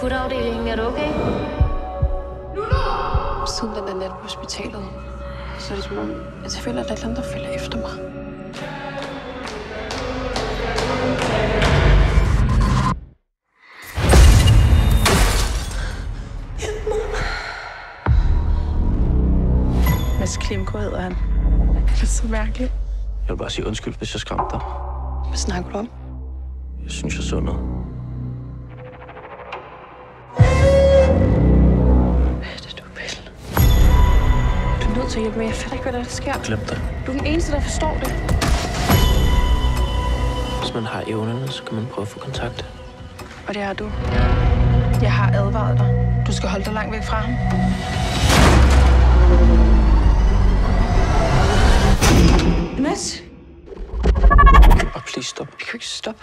akutafdelingen. Er du okay? Siden den der nat på hospitalet, så er det som om, at jeg føler, at der er et eller andet, der følger efter mig. Mads Klimko hedder han. Det er så mærkeligt. Jeg vil bare sige undskyld, hvis jeg skræmte dig. Hvad snakker du om? Jeg synes, jeg så noget. Hvad er det, du vil? Du er nødt til at hjælpe mig. Jeg fatter ikke, hvad der sker. Glem det. Du er den eneste, der forstår det. Hvis man har evnerne, så kan man prøve at få kontakt. Og det har du. Jeg har advaret dig. Du skal holde dig langt væk fra ham. Mads? Og please stop. Vi kan jo ikke stoppe.